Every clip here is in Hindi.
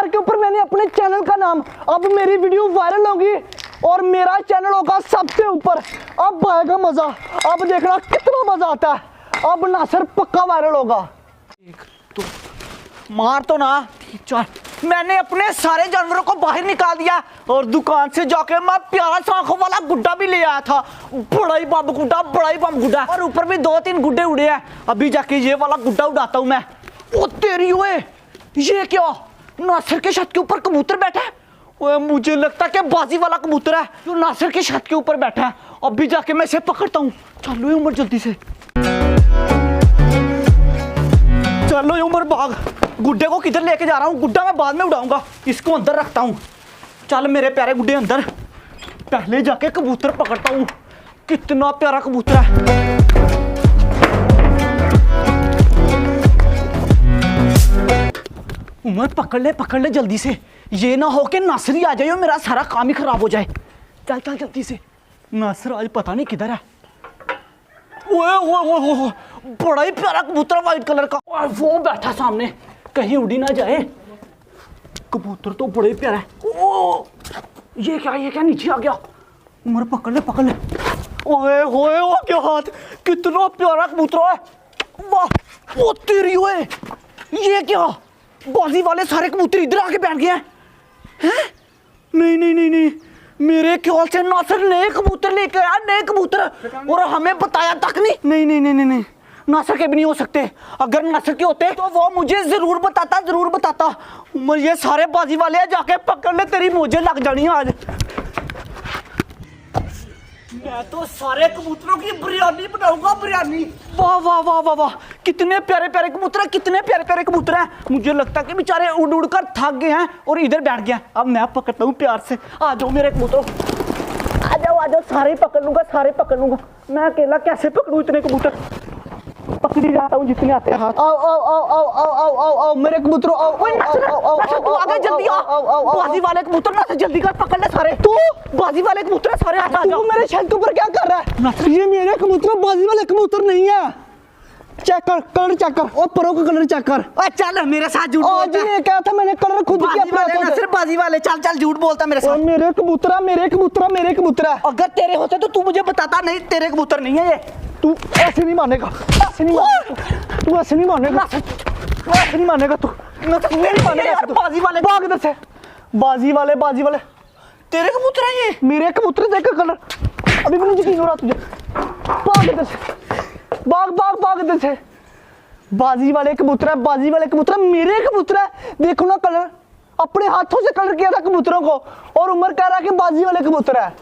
बार के ऊपर मैंने अपने चैनल का नाम, अब मेरी वीडियो वायरल होगी और मेरा चैनल होगा सबसे ऊपर। अब आएगा मजा, अब देखना कितना मजा आता है। अब नासिर पक्का वायरल होगा। एक तो मार तो ना, चल मैंने अपने सारे जानवरों को बाहर निकाल दिया और दुकान से जाके मैं प्यारा सा आंखों वाला गुड्डा भी ले आया था। बड़ा ही बम गुड्डा, बड़ा ही बम गुड्डा, और ऊपर भी 2-3 गुड्डे उड़े हैं। अभी जाके ये वाला गुड्डा उड़ाता हूं मैं। ओ तेरी ओए, ये क्या? नासिर के छत के ऊपर कबूतर बैठा है। ओए मुझे लगता है कि बाजी वाला कबूतर है जो नासिर के छत के ऊपर बैठा है। अभी जाके मैं इसे पकड़ता हूँ। चलो उमर जल्दी से, चलो उमर भाग। गुड्डे को किधर लेके जा रहा हूँ? गुड्डा मैं बाद में उड़ाऊंगा, इसको अंदर रखता हूँ। चल मेरे प्यारे गुड्डे अंदर, पहले जाके कबूतर पकड़ता हूँ। कितना प्यारा कबूतर है। उमर पकड़ ले जल्दी से, ये ना हो कि नासिर आ जाए और मेरा सारा काम ही खराब हो जाए। चल चल जल्दी से। नासिर आज पता नहीं किधर है। ओए ओए ओए, बड़ा ही प्यारा कबूतर व्हाइट कलर का, और वो बैठा सामने, कहीं उड़ी ना जाए। कबूतर तो बड़े ही प्यारा है। ओ ये क्या नीचे आ गया। उमर पकड़ ले। ओए होए, ओ क्या हाथ, कितना प्यारा कबूतर है। वाह, ओ तेरी ओए, ये क्या? बाजी वाले सारे कबूतर इधर आके बैठ गए हैं। नहीं, मेरे ख्याल से नासिर नए कबूतर लेके आया, नए कबूतर, और हमें बताया तक नहीं। नहीं, नासिर के भी नहीं हो सकते। अगर नासिर के होते तो वो मुझे जरूर बताता। उमर ये सारे बाजी वाले हैं, जाके पकड़ ले, तेरी मुझे लग जानी है आज। मैं तो सारे कबूतरों की बिरयानी बनाऊंगा, बिरयानी। वाह, कितने प्यारे कबूतर हैं। मुझे लगता है कि बेचारे उड़ कर थक गए हैं और इधर बैठ गए। अब मैं पकड़ता हूँ प्यार से। आ जाओ मेरे कबूतरों, आ जाओ, सारे पकड़ लूंगा। मैं अकेला कैसे पकड़ूं इतने कबूतर? पकड़ी जाता हूँ जितने आते हैं। आओ मेरे कबूतरों, आओ, आगे जल्दी आ। बाजी वाले कबूतर ना जल्दी कर, पकड़ ले सारे। तू बाजी वाले कबूतर सारे आ जाओ। तू मेरे छत के ऊपर क्या कर रहा है? ये मेरे कबूतर बाजी वाले कबूतर नहीं है। चेक कर, कलर चेक कर, और परों का कलर चेक कर। ओए चल मेरे साथ झूठ बोलता है। ये क्या था, मैंने कलर खुद किया अपने। सिर्फ बाजी वाले, चल झूठ बोलता मेरे साथ। मेरे कबूतर। अगर तेरे होते तो तू मुझे बताता। नहीं, तेरे कबूतर नहीं है ये। तू ऐसे नहीं मानेगा, तू ऐसे नहीं मानेगा तू नहीं मानेगा। बाजी वाले भाग इधर से। बाजी वाले तेरे कबूतर है ये? मेरे कबूतर देख कलर, अभी भी नहीं यकीन हो रहा तुझे। भाग इधर से, भाग इधर से। बाजी वाले कबूतर, मेरे कबूतर है। देखो ना कलर, अपने हाथों से कलर किया था कबूतरों को, और उमर कह रहा है कि बाजी वाले कबूतर है।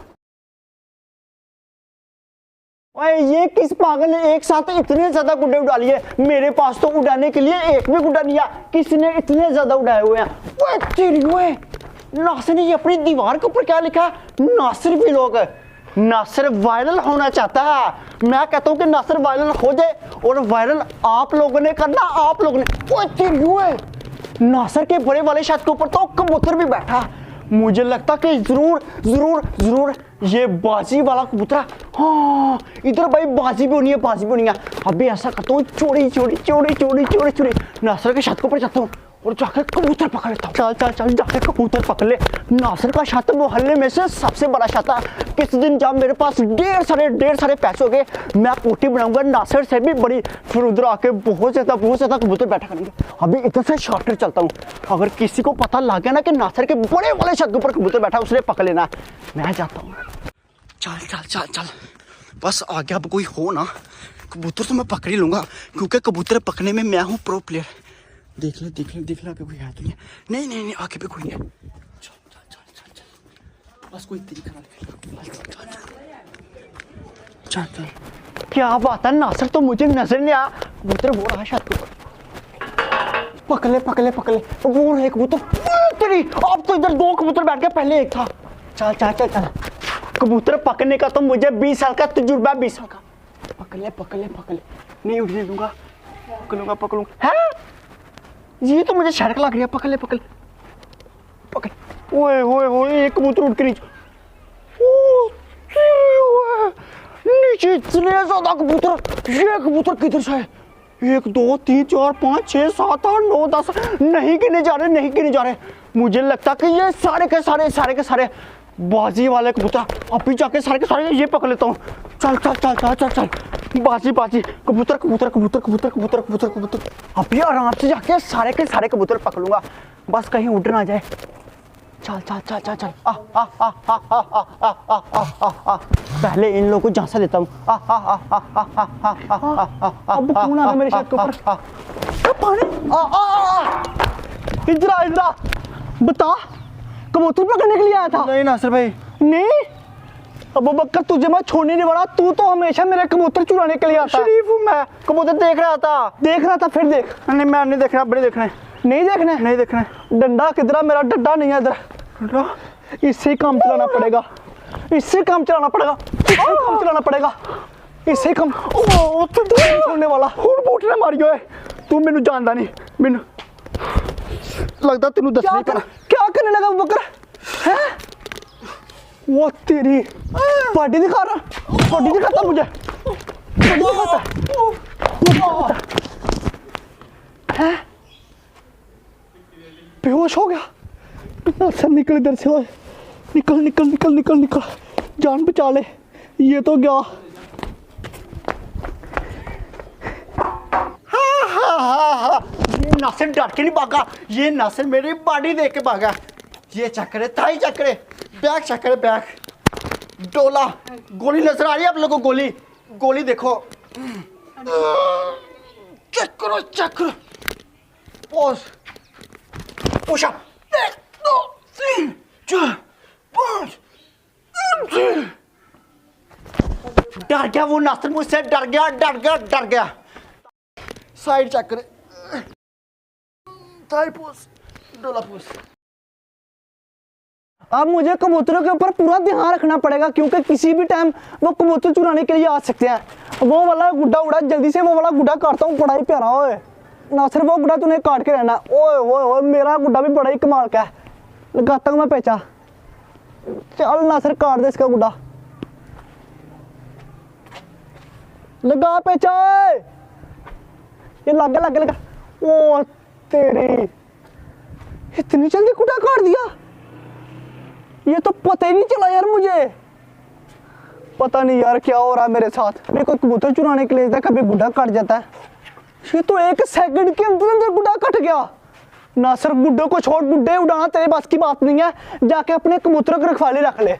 ओए ये किस पागल ने एक साथ इतने ज्यादा गुड्डे उड़ा लिए? मेरे पास तो उड़ाने के लिए एक भी गुड्डा नहीं है, किसने इतने ज्यादा उड़ाए हुए हैं? ओए तेरी ओए, नासिर ने ये अपनी दीवार के ऊपर क्या लिखा? नासिर भी लोग, नासिर वायरल होना चाहता है। मैं कहता हूँ कि नासिर वायरल हो जाए, और वायरल आप लोगों ने करना, आप लोगों ने। ओए तेरी ओए, नासिर के बड़े वाले छत के ऊपर तो कबूतर भी बैठा। मुझे लगता कि जरूर ये बाजी वाला कबूतर। हाँ इधर भाई बाजी भी होनी है। अभी ऐसा करता हूँ, चोरी नासिर के छत के ऊपर जाता हूँ और जाकर कबूतर पकड़ लेता हूँ। चल जाकर कबूतर पकड़ ले। नासिर का छत मोहल्ले में से सबसे बड़ा छत है। किस दिन जब मेरे पास ढेर सारे पैसे हो गए, मैं कोठी बनाऊंगा नासिर से भी बड़ी, फिर उधर आके बहुत ज्यादा कबूतर बैठा करेंगे। अभी इधर से शॉर्टकट चलता हूँ। अगर किसी को पता लग गया ना कि नासिर के बड़े वाले छत के ऊपर कबूतर बैठा, उसने पकड़ लेना। मैं जाता हूँ। चल बस आगे अब कोई हो ना, कबूतर तो मैं पकड़ ही लूंगा, क्योंकि कबूतर पकड़ने में मैं हूँ प्रो प्लेयर। देख ले आगे कोई है तो नहीं, आगे पे कोई नहीं। चल बस कोई तरीका ना। चल क्या बात है, नासिर तो मुझे नजर नहीं आया। कबूतर वो रहा छत के ऊपर। पकड़ ले वो रहे कबूतर। तेरी अब तो इधर 2 कबूतर बैठ गए, पहले एक था। चल कबूतर पकड़ने का तो मुझे 20 साल का तजुर्बा है, 20 साल का। पकड़ ले नहीं उठने दूंगा। पकड़ूंगा। है ये तो मुझे शर्क लग रही है। पकड़। ओए एक कबूतर उठ के नीचे इतने ज्यादा कबूतर। ये कबूतर किधर से है? 1 2 3 4 5 6 7 8 9 10 नहीं गिने जा रहे। मुझे लगता कि ये सारे के सारे बाजी वाले कबूतर अभी जाके सारे के सारे ये पकड़ लेता हूँ। चल चल चल चल चल चल बाजी बाजी कबूतर कबूतर कबूतर कबूतर कबूतर कबूतर कबूतर अभी आराम से जाके सारे के सारे कबूतर पकड़ूंगा, बस कहीं उड़ ना जाए। चल चल चल चल चल पहले इन लोगों को झांसा देता हूँ। अब कौन आ रहा मेरे छत के ऊपर? पानी इधर आ इधर आ, बता कबूतर पकड़ने के लिए आया था? नहीं नासिर भाई नहीं अबू बकर, तुझे मैं छोड़ने नहीं वाला, तू तो हमेशा मेरे कबूतर चुराने के लिए आता है। शरीफ हूँ मैं, कबूतर देख रहा था फिर देख। नहीं मैं नहीं देखना, बड़े देखना है। नहीं देखना है? नहीं देखना है। डंडा किधर है मेरा? डंडा नहीं है इधर। इससे काम चलाना पड़ेगा, इससे काम चलाना पड़ेगा, इससे काम चलाना पड़ेगा, इससे काम। ओ तू नहीं छोड़ने वाला। हुण बूटने मारियो है तू, मैनू जानदा नहीं, मैनू लगदा तेनू दसना ही पैना। क्या करने लगा अबू बकर? हैं वो तेरी बॉडी दिखा रहा, बॉडी दिखाता मुझे, बॉडी दिखाता है। बेहोश हो गया। सर निकल इधर से, ओए निकल निकल निकल निकल निकल, जान बचा ले। ये तो गया। ये नासिर डर के नहीं भागा, ये नासिर मेरी बॉडी देख के भागा। ये चक्कर है, थाई चक्कर है, बैग चक्कर है, बैग डोला। गोली नजर आ रही है आप लोगों को? गोली गोली देखो, चेक करो चेक करो। Pause push up, 1 2 3 4 5 6। डर गया वो नासिर, मुझसे डर गया डर गया डर गया। साइड चेक करे, थाई पुश, डोला पुश। अब मुझे कबूतरों के ऊपर पूरा ध्यान रखना पड़ेगा, क्योंकि किसी भी टाइम वो कबूतर चुराने के लिए आ सकते हैं। वो वाला गुड्डा उड़ा, जल्दी से वो वाला गुड्डा काटता हूँ, बड़ा ही प्यारा। ओए नासिर वो गुड्डा तूने काट के रहना। ओए ओए ओए मेरा गुड्डा भी बड़ा ही कमाल का है, लगाता हूँ मैं पेचा। चल नासिर काट दे इसका गुड्डा, लगा पेचा। ये लग लग लगा। ओ तेरी, इतनी जल्दी गुड्डा काट दिया, ये तो पता ही नहीं चला यार मुझे। पता नहीं यार क्या हो रहा है मेरे साथ। मेरे को कबूतर चुराने के लिए कभी गुड्डा कट जाता है, ये तो 1 सेकंड के अंदर अंदर गुड्डा कट गया। नासिर गुड्डे को छोड़, गुड्डे उड़ाना तेरे बस की बात नहीं है, जाके अपने कबूतरों की रखवाली रख ले।